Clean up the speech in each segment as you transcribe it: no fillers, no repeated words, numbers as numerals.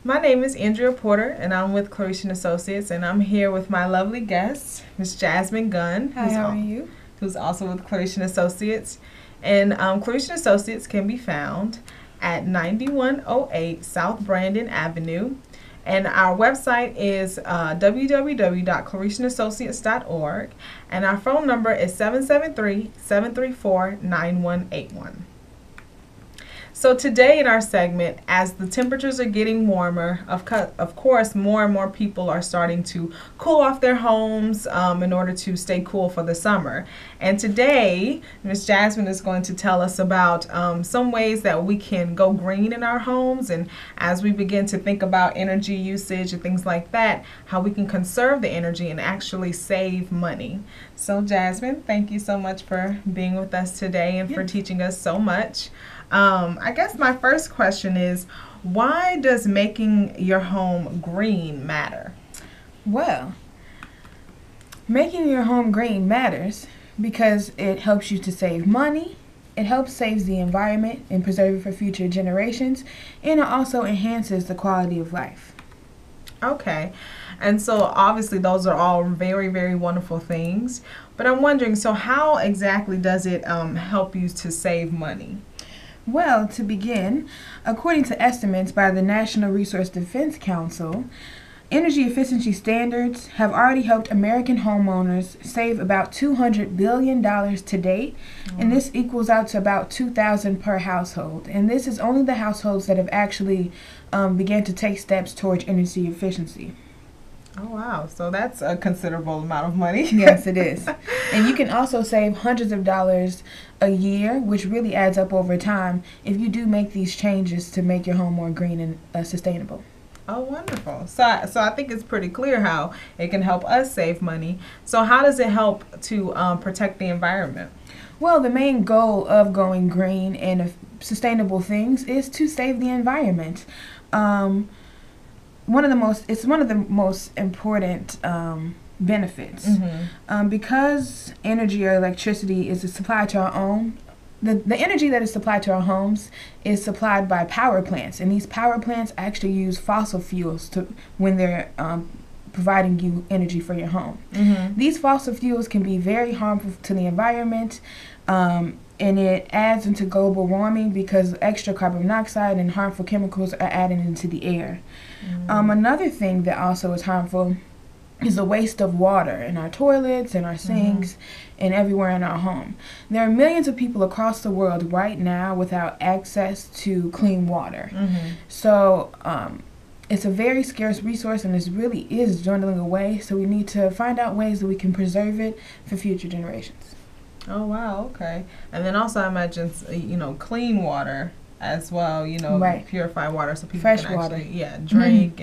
My name is Andrea Porter, and I'm with Claretian Associates, and I'm here with my lovely guest, Miss Jasmine Gunn, Hi, how are you? who's also with Claretian Associates. And Claretian Associates can be found at 9108 South Brandon Avenue. And our website is www.claretianassociates.org. And our phone number is 773-734-9181. So today in our segment, as the temperatures are getting warmer, of course, more and more people are starting to cool off their homes in order to stay cool for the summer. And today, Ms. Jasmine is going to tell us about some ways that we can go green in our homes, and as we begin to think about energy usage and things like that, how we can conserve the energy and actually save money. So Jasmine, thank you so much for being with us today and for teaching us so much. I guess my first question is, why does making your home green matter? Well, making your home green matters because it helps you to save money, it helps save the environment and preserve it for future generations, and it also enhances the quality of life. Okay. And so obviously those are all very, very wonderful things. But I'm wondering, so how exactly does it help you to save money? Well, to begin, according to estimates by the National Resource Defense Council, energy efficiency standards have already helped American homeowners save about $200 billion to date, and this equals out to about $2,000 per household. And this is only the households that have actually began to take steps towards energy efficiency. Oh, wow. So that's a considerable amount of money. Yes, it is. And you can also save hundreds of dollars a year, which really adds up over time if you do make these changes to make your home more green and sustainable. Oh, wonderful. So I think it's pretty clear how it can help us save money. So how does it help to protect the environment? Well, the main goal of going green and sustainable things is to save the environment. One of the most important benefits, because energy or electricity is supplied to our own. The energy that is supplied to our homes is supplied by power plants, and these power plants actually use fossil fuels when they're providing you energy for your home. These fossil fuels can be very harmful to the environment, and it adds into global warming because extra carbon monoxide and harmful chemicals are added into the air. Another thing that also is harmful is the waste of water in our toilets and our sinks and everywhere in our home. There are millions of people across the world right now without access to clean water. So it's a very scarce resource, and this really is dwindling away, so we need to find out ways that we can preserve it for future generations. Oh, wow. Okay. And then also I imagine, clean water as well, Right. purified water so people Fresh can water. actually drink.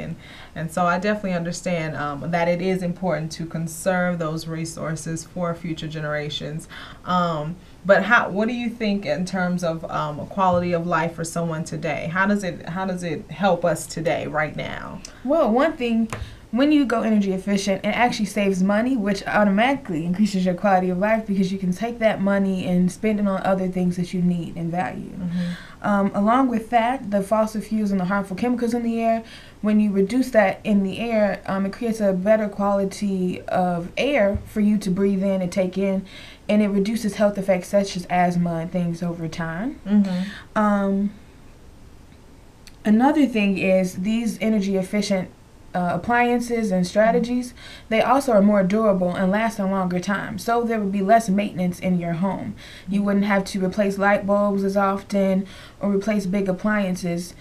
And so I definitely understand that it is important to conserve those resources for future generations. But what do you think in terms of quality of life for someone today? How does it help us today, right now? Well, one thing, when you go energy efficient, it actually saves money, which automatically increases your quality of life because you can take that money and spend it on other things that you need and value. Along with that, the fossil fuels and the harmful chemicals in the air, when you reduce that in the air, it creates a better quality of air for you to breathe in and take in, and it reduces health effects such as asthma and things over time. Another thing is these energy efficient appliances and strategies, they also are more durable and last a longer time. So there would be less maintenance in your home. You wouldn't have to replace light bulbs as often or replace big appliances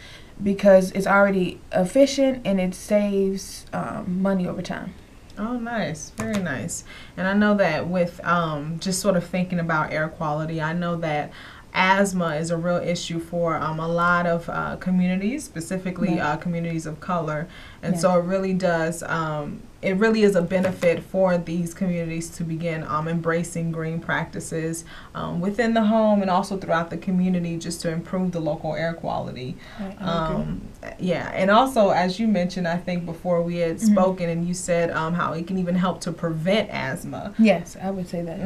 because it's already efficient and it saves money over time. Oh, nice. Very nice. And I know that with just sort of thinking about air quality, I know that asthma is a real issue for a lot of communities, specifically communities of color. And so it really does, it really is a benefit for these communities to begin embracing green practices within the home and also throughout the community, just to improve the local air quality. Yeah, and also, as you mentioned, I think before we had spoken, and you said how it can even help to prevent asthma. Yes, I would say that.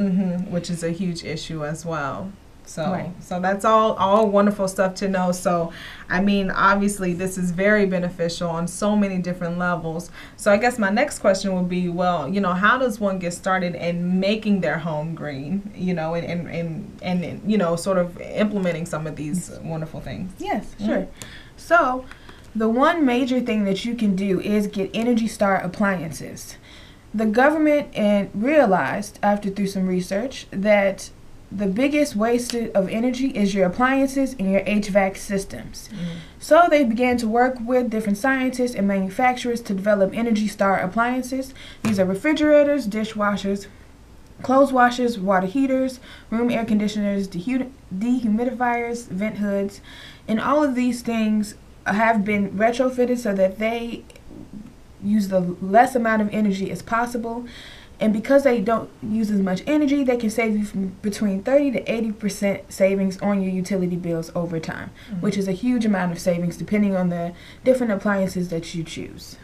Which is a huge issue as well. So so that's all wonderful stuff to know. So I mean, obviously this is very beneficial on so many different levels. So I guess my next question would be, well, you know, how does one get started in making their home green, you know, and you know, sort of implementing some of these wonderful things? Yes, sure. So the one major thing that you can do is get Energy Star appliances. The government realized, through some research, that the biggest waste of energy is your appliances and your HVAC systems. So they began to work with different scientists and manufacturers to develop Energy Star appliances. These are refrigerators, dishwashers, clothes washers, water heaters, room air conditioners, dehumidifiers, vent hoods, and all of these things have been retrofitted so that they use the less amount of energy as possible. And because they don't use as much energy, they can save you from between 30 to 80% savings on your utility bills over time, which is a huge amount of savings depending on the different appliances that you choose.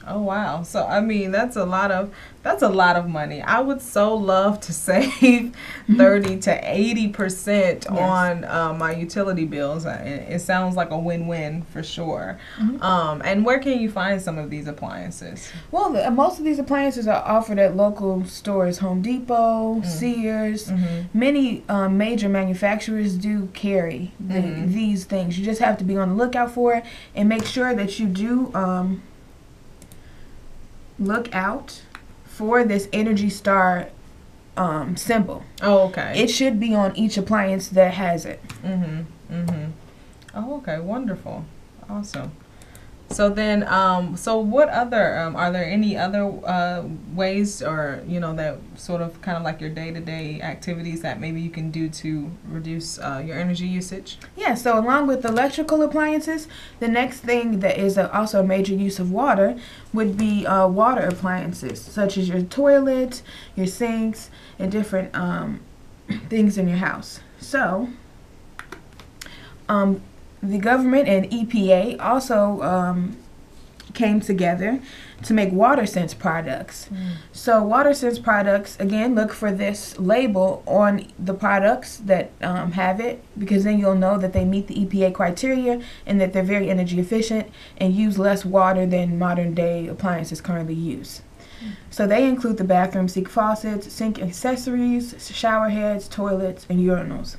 Oh wow. So I mean that's a lot of money. I would so love to save 30 to 80% on my utility bills. It sounds like a win-win for sure. And where can you find some of these appliances? Well, most of these appliances are offered at local stores, Home Depot, Sears. Many major manufacturers do carry these things. You just have to be on the lookout for it and make sure that you do look out for this Energy Star symbol. Oh, okay. It should be on each appliance that has it. Oh, okay. Wonderful. Awesome. So then, so what other, are there any other ways, or, you know, that sort of kind of like your day-to-day activities that maybe you can do to reduce your energy usage? Yeah, so along with electrical appliances, the next thing that is also a major use of water would be water appliances, such as your toilets, your sinks, and different things in your house. So, the government and EPA also came together to make WaterSense products. So WaterSense products, again, look for this label on the products that have it, because then you'll know that they meet the EPA criteria and that they're very energy efficient and use less water than modern day appliances currently use. So they include the bathroom sink faucets, sink accessories, shower heads, toilets, and urinals.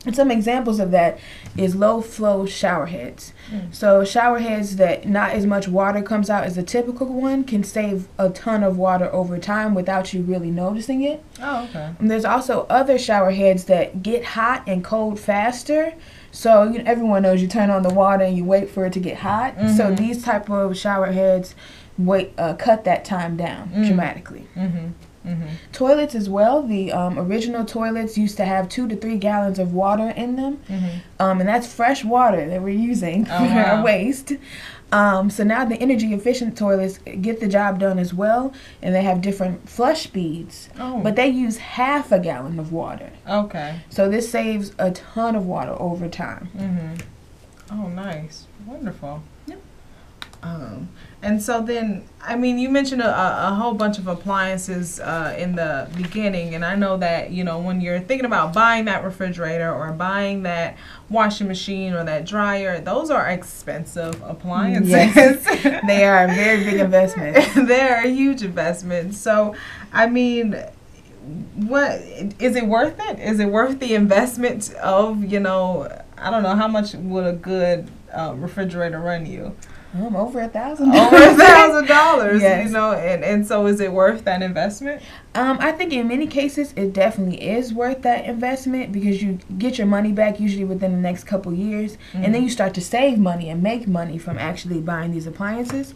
And some examples of that is low flow shower heads. So shower heads that not as much water comes out as a typical one can save a ton of water over time without you really noticing it. Oh, okay. And there's also other shower heads that get hot and cold faster. So everyone knows you turn on the water and you wait for it to get hot. So these type of shower heads cut that time down dramatically. Toilets as well. The original toilets used to have 2 to 3 gallons of water in them, and that's fresh water that we're using for our waste. So now the energy efficient toilets get the job done as well, and they have different flush speeds, but they use half a gallon of water. Okay. So this saves a ton of water over time. Oh, nice. Wonderful. And so then, I mean, you mentioned a whole bunch of appliances in the beginning, and I know that, you know, when you're thinking about buying that refrigerator or buying that washing machine or that dryer, those are expensive appliances. Yes, they are a very big investment. They're a huge investment. So, I mean, what is it worth it? Is it worth the investment of, you know, I don't know, how much would a good refrigerator run you? Over $1,000. Over $1,000, yes. You know, and so is it worth that investment? I think in many cases it definitely is worth that investment, because you get your money back usually within the next couple years, and then you start to save money and make money from actually buying these appliances.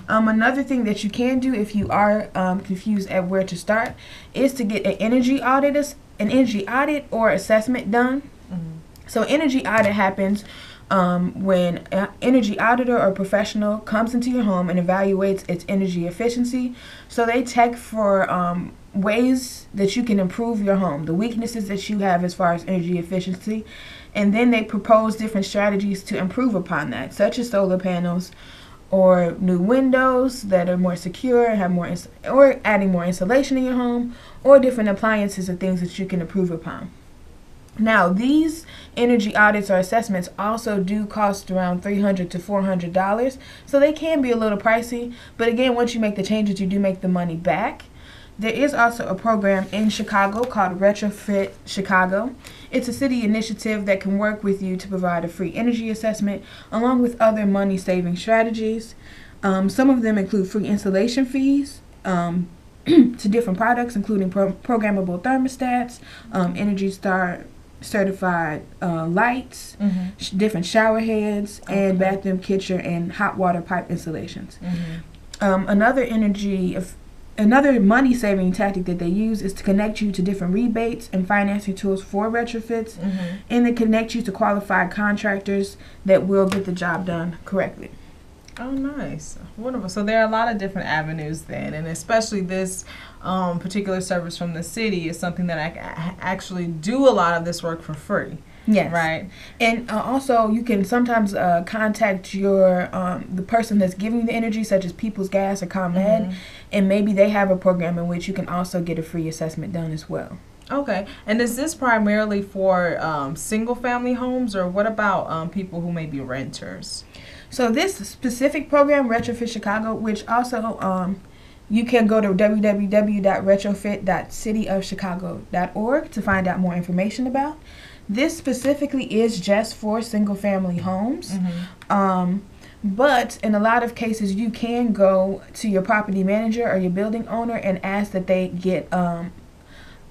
Another thing that you can do if you are confused at where to start is to get an energy audit or assessment done. So energy audit happens when an energy auditor or professional comes into your home and evaluates its energy efficiency. So they check for ways that you can improve your home, the weaknesses that you have as far as energy efficiency, and then they propose different strategies to improve upon that, such as solar panels, or new windows that are more secure, have more, or adding more insulation in your home, or different appliances or things that you can improve upon. Now, these energy audits or assessments also do cost around $300 to $400, so they can be a little pricey. But again, once you make the changes, you do make the money back. There is also a program in Chicago called Retrofit Chicago. It's a city initiative that can work with you to provide a free energy assessment along with other money-saving strategies. Some of them include free installation fees to different products, including programmable thermostats, Energy Star certified lights, different shower heads, and bathroom, kitchen, and hot water pipe installations. Another money-saving tactic that they use is to connect you to different rebates and financing tools for retrofits, and they connect you to qualified contractors that will get the job done correctly. Oh, nice. Wonderful. So there are a lot of different avenues then, and especially this particular service from the city is something that I actually do a lot of this work for free. Yes. Right. And also, you can sometimes contact your the person that's giving you the energy, such as People's Gas or ComEd, and maybe they have a program in which you can also get a free assessment done as well. Okay. And is this primarily for single-family homes, or what about people who may be renters? So this specific program, Retrofit Chicago, which also you can go to www.retrofit.cityofchicago.org to find out more information about. This specifically is just for single-family homes. But in a lot of cases, you can go to your property manager or your building owner and ask that they get an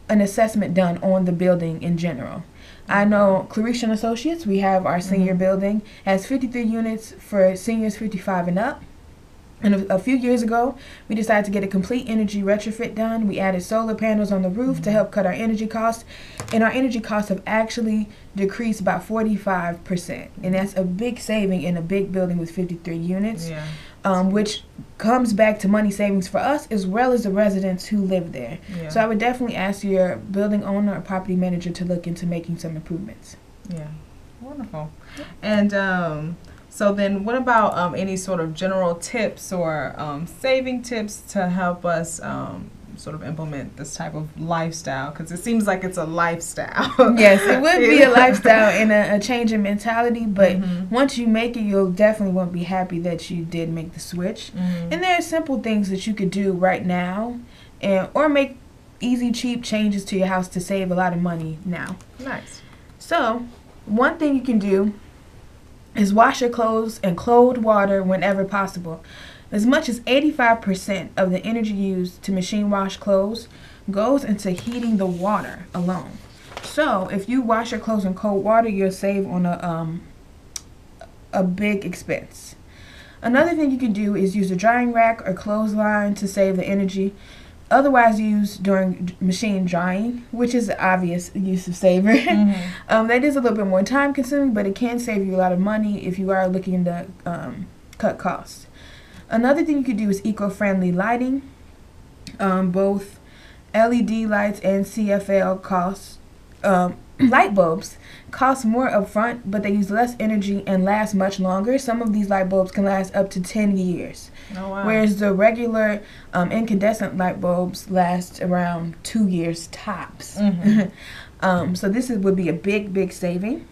assessment done on the building in general. I know Claretian Associates, we have our senior building, has 53 units for seniors 55 and up. And a few years ago, we decided to get a complete energy retrofit done. We added solar panels on the roof to help cut our energy costs. And our energy costs have actually decreased about 45%. And that's a big saving in a big building with 53 units, which comes back to money savings for us as well as the residents who live there. So I would definitely ask your building owner or property manager to look into making some improvements. Yeah, wonderful. And so then what about any sort of general tips or saving tips to help us sort of implement this type of lifestyle? Because it seems like it's a lifestyle. Yes, it would be a lifestyle and a change in mentality, but once you make it, you'll definitely won't be happy that you did make the switch. And there are simple things that you could do right now or make easy, cheap changes to your house to save a lot of money now. Nice. So one thing you can do is wash your clothes in cold water whenever possible. As much as 85% of the energy used to machine wash clothes goes into heating the water alone. So if you wash your clothes in cold water, you'll save on a big expense. Another thing you can do is use a drying rack or clothesline to save the energy otherwise used during machine drying, which is the obvious use of saver. That is a little bit more time consuming, but it can save you a lot of money if you are looking to cut costs. Another thing you could do is eco-friendly lighting. Both LED lights and CFL light bulbs cost more upfront, but they use less energy and last much longer. Some of these light bulbs can last up to 10 years. Oh, wow. Whereas the regular incandescent light bulbs last around 2 years tops. So this would be a big saving.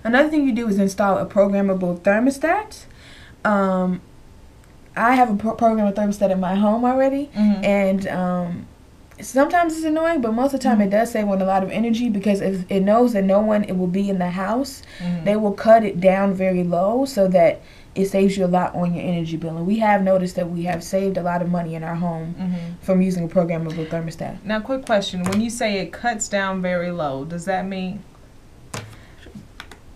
Another thing you do is install a programmable thermostat. I have a programmable thermostat in my home already, and sometimes it's annoying, but most of the time it does save on a lot of energy because if it knows that no one will be in the house, they will cut it down very low so that it saves you a lot on your energy bill. And we have noticed that we have saved a lot of money in our home from using a programmable thermostat. Now, quick question. When you say it cuts down very low, does that mean...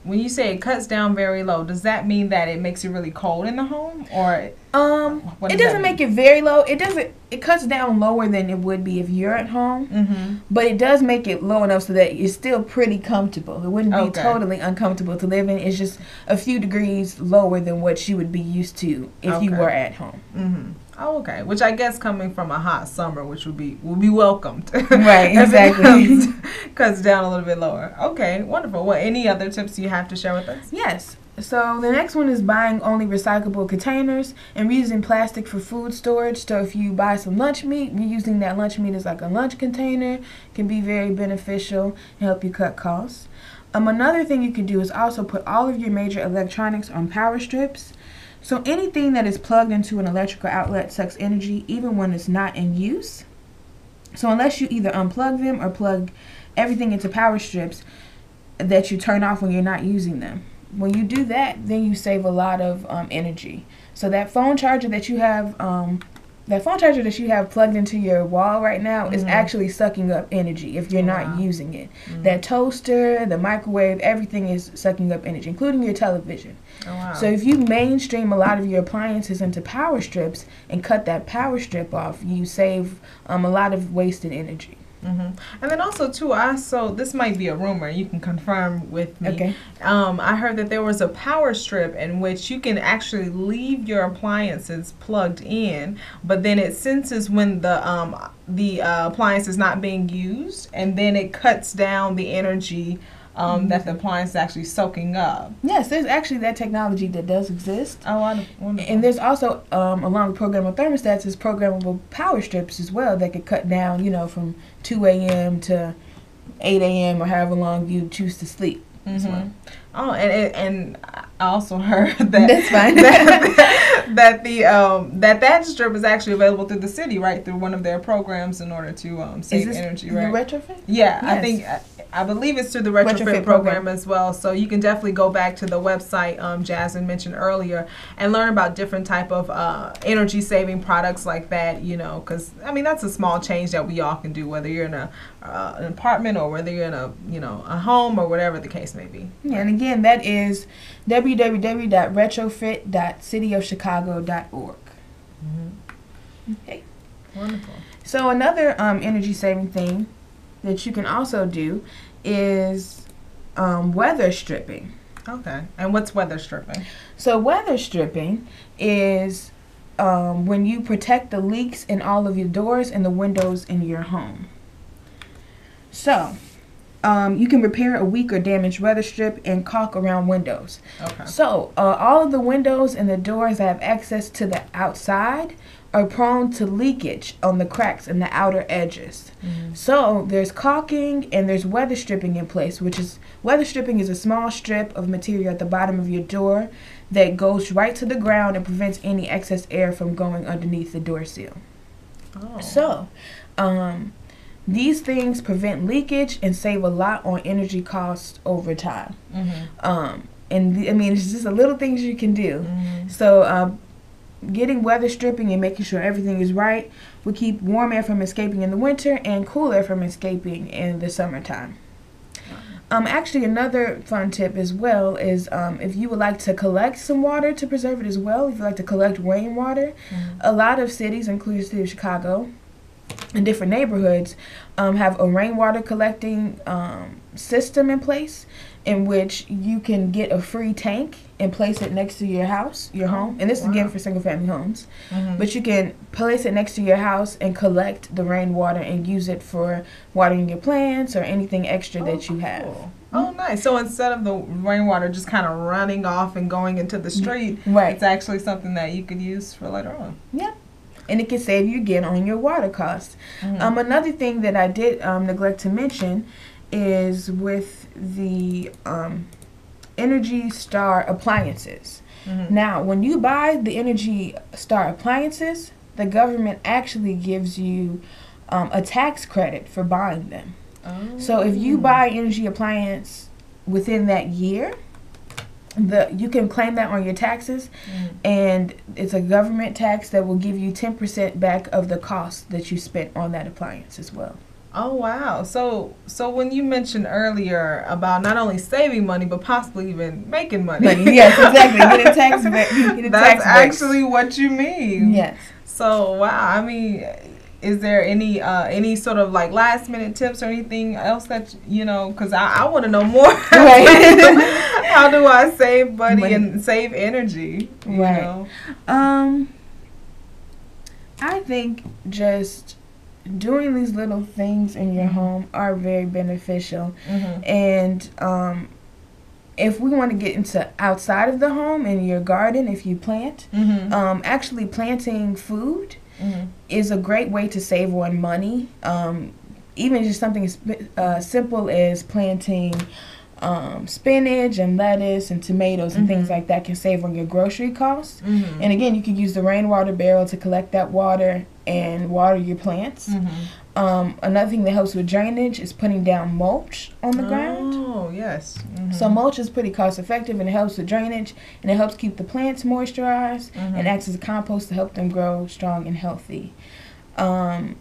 When you say it cuts down very low, does that mean that it makes it really cold in the home, or it doesn't make it very low. It cuts down lower than it would be if you're at home, but it does make it low enough so that it's still pretty comfortable. It wouldn't be totally uncomfortable to live in. It's just a few degrees lower than what you would be used to if you were at home. Oh, okay. Which I guess coming from a hot summer, which would be welcomed. Right, exactly. Cuts down a little bit lower. Okay, wonderful. Well, any other tips you have to share with us? Yes. So the next one is buying only recyclable containers and reusing plastic for food storage. So if you buy some lunch meat, reusing that lunch meat as like a lunch container can be very beneficial and help you cut costs. Another thing you can do is also put all of your major electronics on power strips. So anything that is plugged into an electrical outlet sucks energy even when it's not in use. So unless you either unplug them or plug everything into power strips that you turn off when you're not using them. When you do that, then you save a lot of energy. So that phone charger that you have plugged into your wall right now is actually sucking up energy if you're not using it. That toaster, the microwave, everything is sucking up energy, including your television. Oh, wow. So if you mainstream a lot of your appliances into power strips and cut that power strip off, you save a lot of wasted energy. And then also too, this might be a rumor, you can confirm with me. Okay. I heard that there was a power strip in which you can actually leave your appliances plugged in, but then it senses when the appliance is not being used, and then it cuts down the energy that the appliance is actually soaking up. Yes, there's actually that technology that does exist. Oh, wonderful. And there's also, along with programmable thermostats, is programmable power strips as well that could cut down, from 2 a.m. to 8 a.m. or however long you choose to sleep. As well. Oh, and I also heard that that's fine. that strip is actually available through the city, right? Through one of their programs in order to save energy, right? The retrofit? Yeah, Yes. I believe it's through the retrofit program as well. So you can definitely go back to the website Jasmine mentioned earlier and learn about different type of energy saving products like that. Because that's a small change that we all can do, whether you're in an apartment or whether you're in a home or whatever the case may be. Yeah, and again, that is www.retrofit.cityofchicago.org. Okay. Wonderful. So another energy saving thing that you can also do is weather stripping. Okay. And what's weather stripping? So weather stripping is when you protect the leaks in all of your doors and the windows in your home. So you can repair a weak or damaged weather strip and caulk around windows. Okay. So all of the windows and the doors that have access to the outside are prone to leakage on the cracks and the outer edges. So there's caulking and there's weather stripping in place, weather stripping is a small strip of material at the bottom of your door that goes right to the ground and prevents any excess air from going underneath the door seal. Oh. So these things prevent leakage and save a lot on energy costs over time. It's just the little things you can do. So getting weather stripping and making sure everything is right will keep warm air from escaping in the winter and cool air from escaping in the summertime. Actually, another fun tip as well is if you would like to collect some water to preserve it as well, if you like to collect rainwater, a lot of cities, including the city of Chicago, and different neighborhoods have a rainwater collecting system in place in which you can get a free tank and place it next to your house, your home. And this is again for single family homes. But you can place it next to your house and collect the rainwater and use it for watering your plants or anything extra that you have. Oh, nice. So instead of the rainwater just kind of running off and going into the street, it's actually something that you could use for later on. Yeah. And it can save you again on your water costs. Another thing that I did neglect to mention is with the Energy Star appliances. Now, when you buy the Energy Star appliances, the government actually gives you a tax credit for buying them. So if you buy energy appliance within that year, you can claim that on your taxes, and it's a government tax that will give you 10% back of the cost that you spent on that appliance as well. Oh, wow. So when you mentioned earlier about not only saving money, but possibly even making money. Yes, exactly. Getting tax That's actually what you mean. Yes. So, wow. Is there any sort of like last minute tips or anything else that, because I want to know more. How do I save money and save energy? You know? I think just doing these little things in your home are very beneficial. And if we want to get into outside of the home in your garden, if you plant, actually planting food is a great way to save on money. Even just something as simple as planting spinach and lettuce and tomatoes and things like that can save on your grocery costs. And again, you can use the rainwater barrel to collect that water and water your plants. Another thing that helps with drainage is putting down mulch on the ground. Oh, yes. So mulch is pretty cost effective and it helps with drainage and it helps keep the plants moisturized and acts as a compost to help them grow strong and healthy. Guys,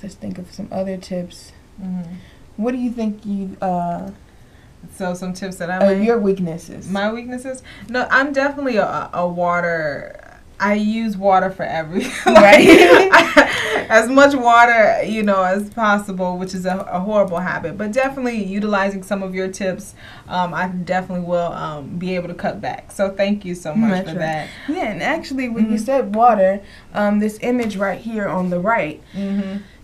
let's think of some other tips. What do you think you So some tips that I your weaknesses? My weaknesses? No, I'm definitely a water. I use water for everything. Right. As much water, as possible, which is a horrible habit. But definitely utilizing some of your tips, I definitely will be able to cut back. So thank you so much for that. Yeah, and actually when you said water, this image right here on the right,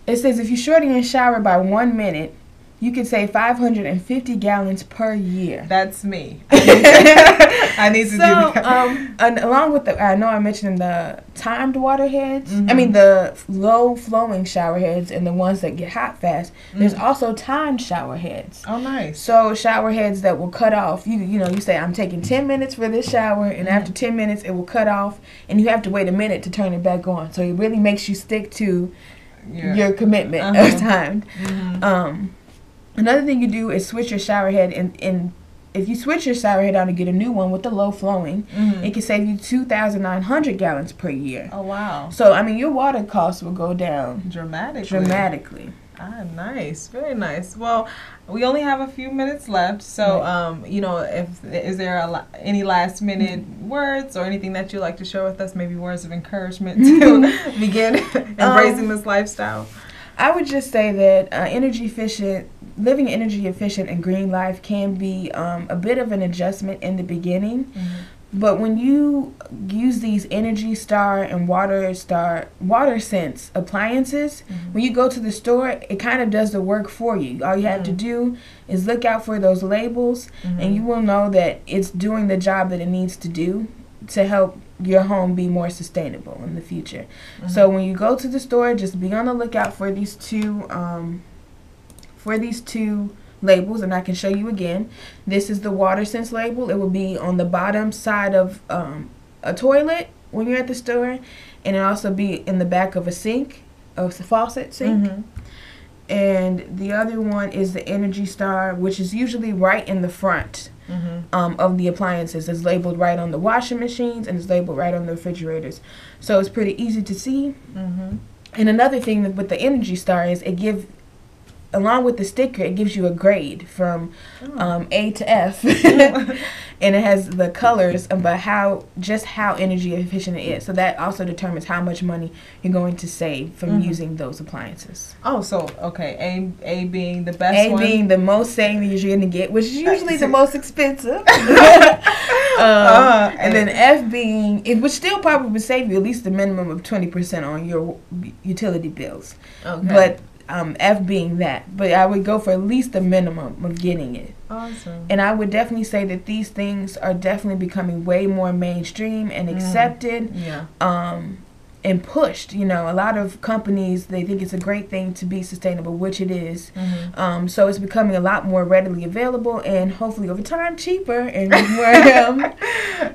it says if you shorten your shower by 1 minute, you could save 550 gallons per year. That's me. I need to do that. And along with I know I mentioned the timed water heads. I mean the low flowing shower heads and the ones that get hot fast. There's also timed shower heads. Oh, nice. So shower heads that will cut off. You say I'm taking 10 minutes for this shower, and after 10 minutes it will cut off, and you have to wait a minute to turn it back on. So it really makes you stick to your commitment of time. Another thing you do is switch your shower head, and if you switch your shower head out and get a new one with the low flowing, it can save you 2,900 gallons per year. Oh, wow. So, I mean, your water costs will go down dramatically. Ah, nice. Very nice. Well, we only have a few minutes left, so, is there any last minute words or anything that you'd like to share with us, maybe words of encouragement to begin embracing this lifestyle? I would just say that living energy efficient and green life can be a bit of an adjustment in the beginning. But when you use these Energy Star and Water Sense appliances, when you go to the store, it kind of does the work for you. All you have to do is look out for those labels, and you will know that it's doing the job that it needs to do to help your home be more sustainable in the future. So when you go to the store, just be on the lookout for these two labels, and I can show you again. This is the Water Sense label. It will be on the bottom side of a toilet when you're at the store, and it'll also be in the back of a faucet sink. And the other one is the Energy Star, which is usually right in the front of the appliances. It's labeled right on the washing machines, and it's labeled right on the refrigerators. So it's pretty easy to see. And another thing with the Energy Star is along with the sticker, it gives you a grade from A to F. And it has the colors about how energy efficient it is. So that also determines how much money you're going to save from using those appliances. Oh, so, okay, A being the best one? A being the most savings you're going to get, which is usually the most expensive. And then F being, it would still probably save you at least the minimum of 20% on your utility bills. Okay. But F being that. But I would go for at least the minimum of getting it. Awesome. And I would definitely say that these things are definitely becoming way more mainstream and accepted. And pushed. A lot of companies, they think it's a great thing to be sustainable, which it is. So it's becoming a lot more readily available and hopefully over time cheaper and more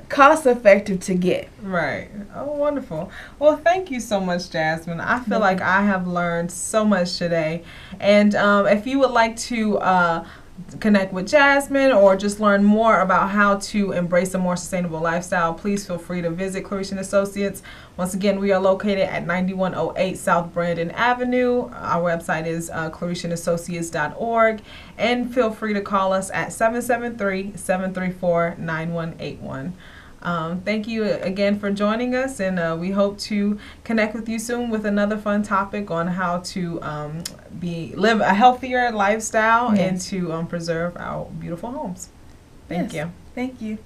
cost effective to get. Right. Oh, wonderful. Well, thank you so much, Jasmine. I feel like I have learned so much today. And if you would like to connect with Jasmine or just learn more about how to embrace a more sustainable lifestyle, please feel free to visit Claretian Associates. Once again, we are located at 9108 South Brandon Avenue. Our website is claretianassociates.org, and feel free to call us at 773-734-9181. Thank you again for joining us, and we hope to connect with you soon with another fun topic on how to live a healthier lifestyle and to preserve our beautiful homes. Thank you. Thank you.